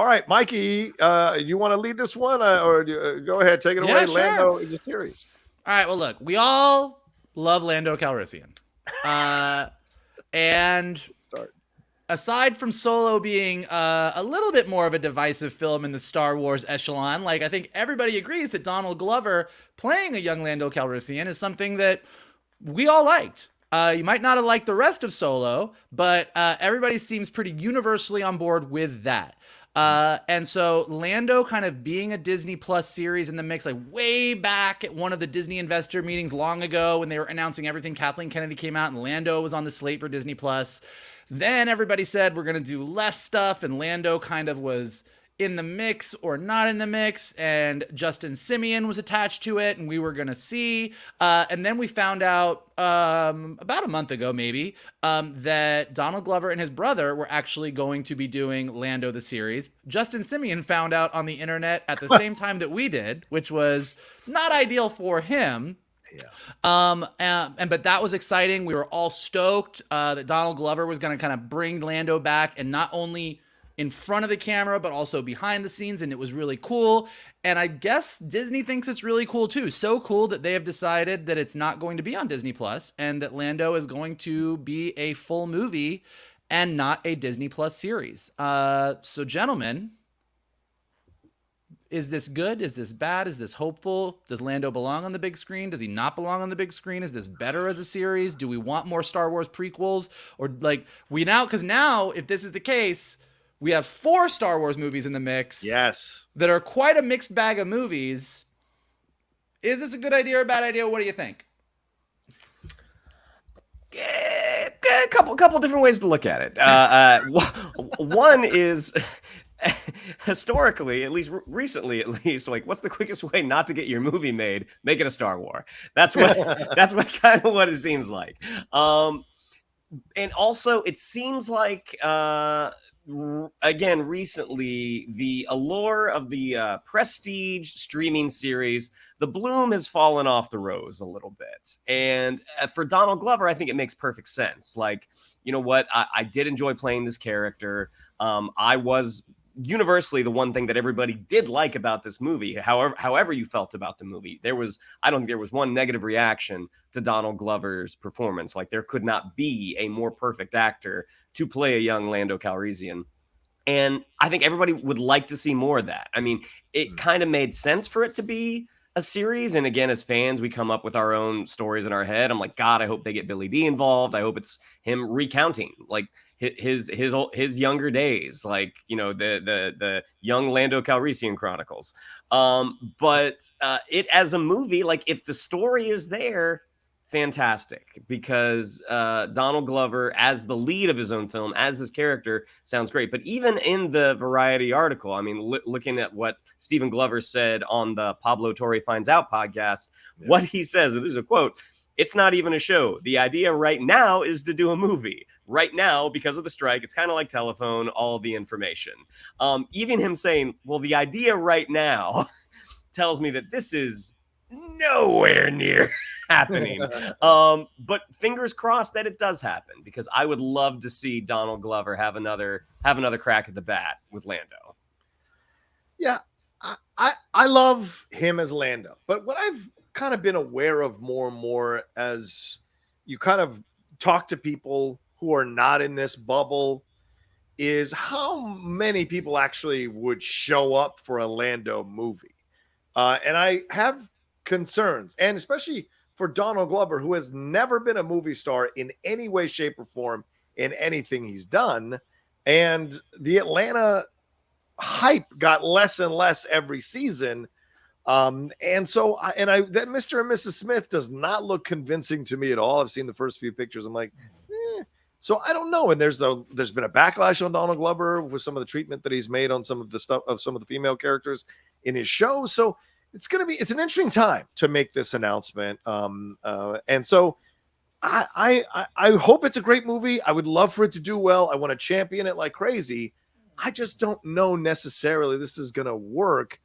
right, Mikey, you want to lead this one, or go ahead, take it away? Sure. Lando is a series. All right, well, look, we all love Lando Calrissian. And aside from Solo being a little bit more of a divisive film in the Star Wars echelon, like, I think everybody agrees that Donald Glover playing a young Lando Calrissian is something that we all liked. You might not have liked the rest of Solo, but everybody seems pretty universally on board with that. And so Lando kind of being a Disney Plus series in the mix, like way back at one of the Disney investor meetings long ago when they were announcing everything, Kathleen Kennedy came out and Lando was on the slate for Disney Plus. Then everybody said we're going to do less stuff, and Lando kind of was in the mix or not in the mix, and Justin Simeon was attached to it, and we were going to see. And then we found out about a month ago, maybe, that Donald Glover and his brother were actually going to be doing Lando the series. Justin Simeon found out on the internet at the same time that we did, which was not ideal for him. Yeah. But that was exciting. We were all stoked that Donald Glover was going to kind of bring Lando back, and not only in front of the camera, but also behind the scenes. And it was really cool. And I guess Disney thinks it's really cool too. So cool that they have decided that it's not going to be on Disney Plus, and that Lando is going to be a full movie and not a Disney Plus series. So gentlemen, is this good? Is this bad? Is this hopeful? Does Lando belong on the big screen? Does he not belong on the big screen? Is this better as a series? Do we want more Star Wars prequels? Or like because now, if this is the case, we have 4 Star Wars movies in the mix. Yes. That are quite a mixed bag of movies. Is this a good idea or a bad idea? What do you think? A couple different ways to look at it. One is historically, at least recently, at least, like, what's the quickest way not to get your movie made? Make it a Star Wars. That's what kind of what it seems like. And also, it seems like again recently the allure of the prestige streaming series, the bloom has fallen off the rose a little bit. And for Donald Glover, I think it makes perfect sense. Like, you know what, I did enjoy playing this character. I was universally the one thing that everybody did like about this movie. However you felt about the movie, I don't think there was one negative reaction to Donald Glover's performance. Like, there could not be a more perfect actor to play a young Lando Calrissian. And I think everybody would like to see more of that. I mean, it kind of made sense for it to be a series. And again, as fans, we come up with our own stories in our head. I'm like, God, I hope they get Billy D involved. I hope it's him recounting like his younger days, like, you know, the young Lando Calrissian Chronicles. But it as a movie, like, if the story is there, fantastic, because Donald Glover as the lead of his own film, as this character, sounds great. But even in the Variety article, I mean, looking at what Stephen Glover said on the Pablo Torre Finds Out podcast, what he says, and this is a quote, "It's not even a show. The idea right now is to do a movie. Right now, because of the strike, it's kind of like telephone, all the information." Even him saying, well, the idea right now tells me that this is nowhere near happening. But fingers crossed that it does happen, because I would love to see Donald Glover have another crack at the bat with Lando. Yeah, I love him as Lando, but what I've kind of been aware of more and more as you kind of talk to people who are not in this bubble is how many people actually would show up for a Lando movie. And I have concerns, and especially for Donald Glover, who has never been a movie star in any way, shape, or form in anything he's done. And the Atlanta hype got less and less every season. And so that Mr. and Mrs. Smith does not look convincing to me at all. I've seen the first few pictures. I'm like, So I don't know. And there's been a backlash on Donald Glover with some of the treatment that he's made on some of the stuff of some of the female characters in his show. So it's an interesting time to make this announcement. And so I hope it's a great movie. I would love for it to do well. I want to champion it like crazy. I just don't know necessarily this is going to work.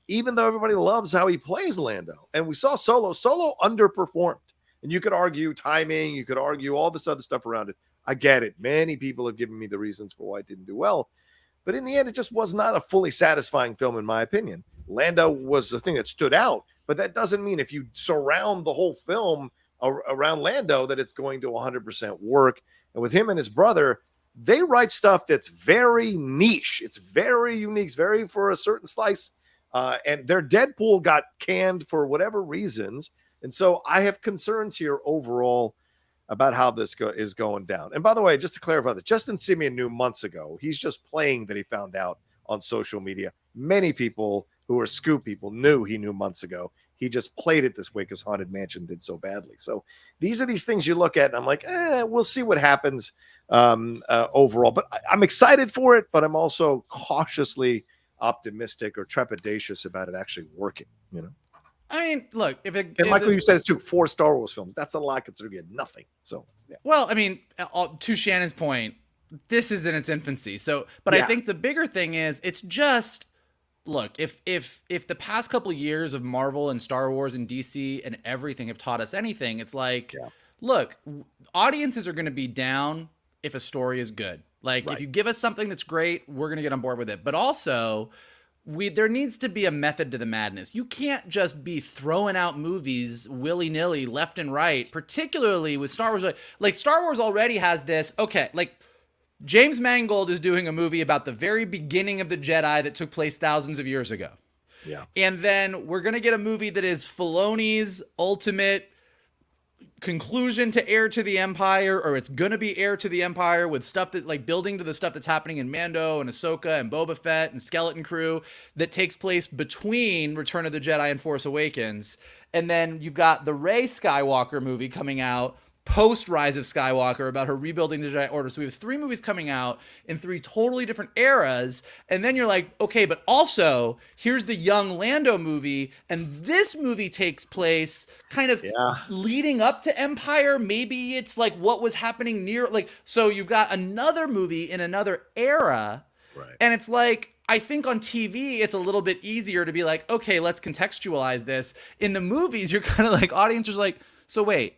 Even though everybody loves how he plays Lando, and we saw Solo underperformed, and you could argue timing, you could argue all this other stuff around it. I get it. Many people have given me the reasons for why it didn't do well, but in the end, it just was not a fully satisfying film, in my opinion. Lando was the thing that stood out, but that doesn't mean if you surround the whole film around Lando that it's going to 100% work. And with him and his brother, they write stuff that's very niche. It's very unique. It's very for a certain slice. And their Deadpool got canned for whatever reasons. And so I have concerns here overall about how this is going down. And by the way, just to clarify that, Justin Simeon knew months ago. He's just playing that he found out on social media. Many people who are Scoop people knew he knew months ago. He just played it this way because Haunted Mansion did so badly. So these are these things you look at, and I'm like, we'll see what happens overall. But I'm excited for it, but I'm also cautiously optimistic or trepidatious about it actually working, you know? I mean, look, and Michael, you said it's 4 Star Wars films. That's a lot considering it nothing. So, yeah. Well, I mean, to Shannon's point, this is in its infancy. So, but I think the bigger thing is it's just, look, if the past couple years of Marvel and Star Wars and DC and everything have taught us anything, it's like, look, audiences are going to be down if a story is good. Like, if you give us something that's great, we're going to get on board with it. But also, there needs to be a method to the madness. You can't just be throwing out movies willy-nilly left and right, particularly with Star Wars. Like Star Wars already has this, like James Mangold is doing a movie about the very beginning of the Jedi that took place thousands of years ago. Yeah. And then we're going to get a movie that is Filoni's ultimate conclusion to Heir to the Empire, or it's gonna be Heir to the Empire with stuff that like building to the stuff that's happening in Mando and Ahsoka and Boba Fett and Skeleton Crew that takes place between Return of the Jedi and Force Awakens. And then you've got the Rey Skywalker movie coming out post Rise of Skywalker about her rebuilding the Jedi Order. So we have 3 movies coming out in 3 totally different eras. And then you're like, okay, but also here's the young Lando movie. And this movie takes place kind of leading up to Empire. Maybe it's like what was happening near, like, so you've got another movie in another era. Right. And it's like, I think on TV, it's a little bit easier to be like, okay, let's contextualize this. In the movies, you're kind of like, audiences like, so wait,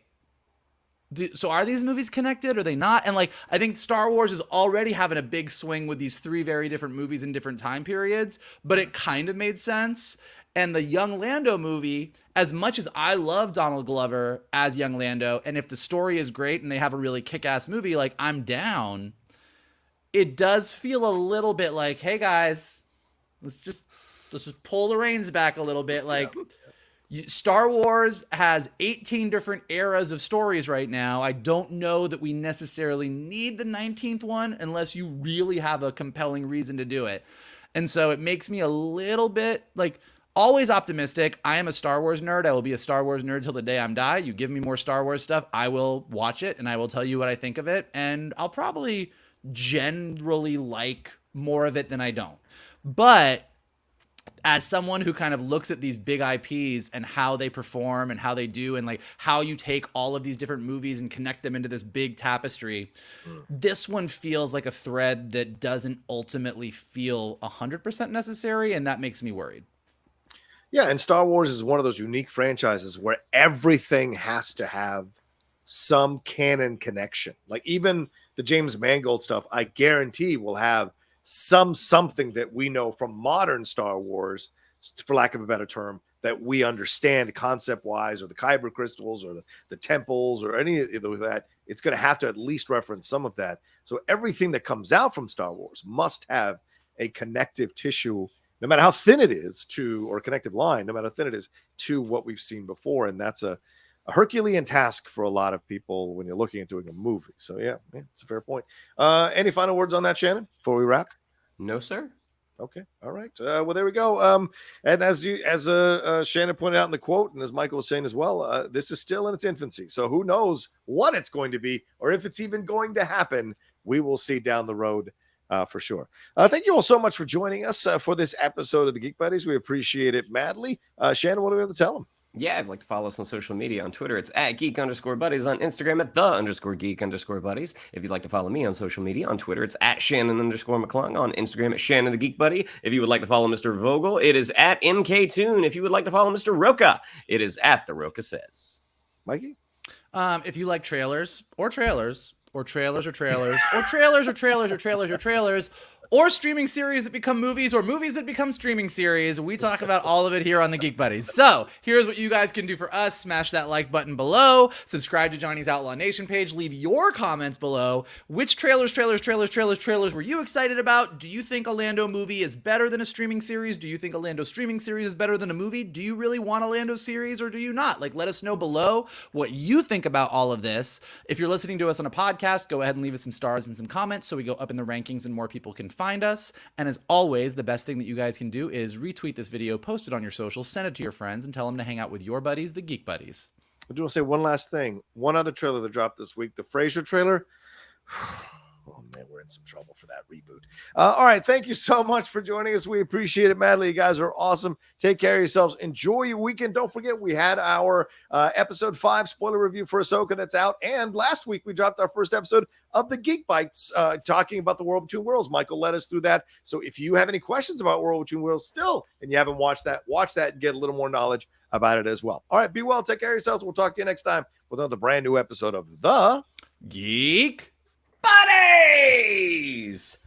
so are these movies connected? Are they not? And like, I think Star Wars is already having a big swing with these 3 very different movies in different time periods, but it kind of made sense. And the young Lando movie, as much as I love Donald Glover as young Lando, and if the story is great and they have a really kick-ass movie, like, I'm down. It does feel a little bit like, hey guys, let's just pull the reins back a little bit. Like, Star Wars has 18 different eras of stories right now. I don't know that we necessarily need the 19th one unless you really have a compelling reason to do it. And so it makes me a little bit like always optimistic. I am a Star Wars nerd. I will be a Star Wars nerd till the day I'm die. You give me more Star Wars stuff, I will watch it and I will tell you what I think of it. And I'll probably generally like more of it than I don't. But as someone who kind of looks at these big IPs and how they perform and how they do, and like how you take all of these different movies and connect them into this big tapestry, this one feels like a thread that doesn't ultimately feel 100% necessary. And that makes me worried. Yeah. And Star Wars is one of those unique franchises where everything has to have some canon connection. Like even the James Mangold stuff, I guarantee will have something that we know from modern Star Wars, for lack of a better term, that we understand concept wise, or the Kyber crystals or the temples or any of that. It's going to have to at least reference some of that. So everything that comes out from Star Wars must have a connective tissue, no matter how thin it is, to, or a connective line, no matter how thin it is, to what we've seen before. And that's a Herculean task for a lot of people when you're looking at doing a movie. So yeah, it's a fair point. Any final words on that, Shannon, before we wrap? No, sir. Okay. All right. Well, there we go. And as Shannon pointed out in the quote, and as Michael was saying as well, this is still in its infancy. So who knows what it's going to be, or if it's even going to happen. We will see down the road for sure. Thank you all so much for joining us for this episode of the Geek Buddies. We appreciate it madly. Shannon, what do we have to tell them? Yeah, I'd like to follow us on social media. On Twitter, it's at @geek_buddies. On Instagram, at @the_geek_buddies. If you'd like to follow me on social media, on Twitter, it's at Shannon_McClung. On Instagram, at Shannon the Geek Buddy. If you would like to follow Mr. Vogel, it is at MKToon. If you would like to follow Mr. Rocha, it is at The Rocha Says. Mikey? If you like trailers, or trailers, or trailers, or trailers, or trailers, or trailers, or trailers, or trailers, or streaming series that become movies, or movies that become streaming series, we talk about all of it here on the Geek Buddies. So here's what you guys can do for us. Smash that like button below. Subscribe to Johnny's Outlaw Nation page. Leave your comments below. Which trailers were you excited about? Do you think a Lando movie is better than a streaming series? Do you think a Lando streaming series is better than a movie? Do you really want a Lando series, or do you not? Like, let us know below what you think about all of this. If you're listening to us on a podcast, go ahead and leave us some stars and some comments so we go up in the rankings and more people can find us. And as always, the best thing that you guys can do is retweet this video, post it on your socials, send it to your friends, and tell them to hang out with your buddies, the Geek Buddies. I do want to say one last thing. One other trailer that dropped this week, the Frasier trailer. Oh man, we're in some trouble for that reboot. All right, thank you so much for joining us. We appreciate it madly. You guys are awesome. Take care of yourselves. Enjoy your weekend. Don't forget, we had our episode 5 spoiler review for Ahsoka that's out. And last week we dropped our first episode of the Geek Bites, talking about the World Between Worlds. Michael led us through that. So if you have any questions about World Between Worlds still, and you haven't watched that, watch that and get a little more knowledge about it as well. All right, be well. Take care of yourselves. We'll talk to you next time with another brand new episode of the Geek Buddies.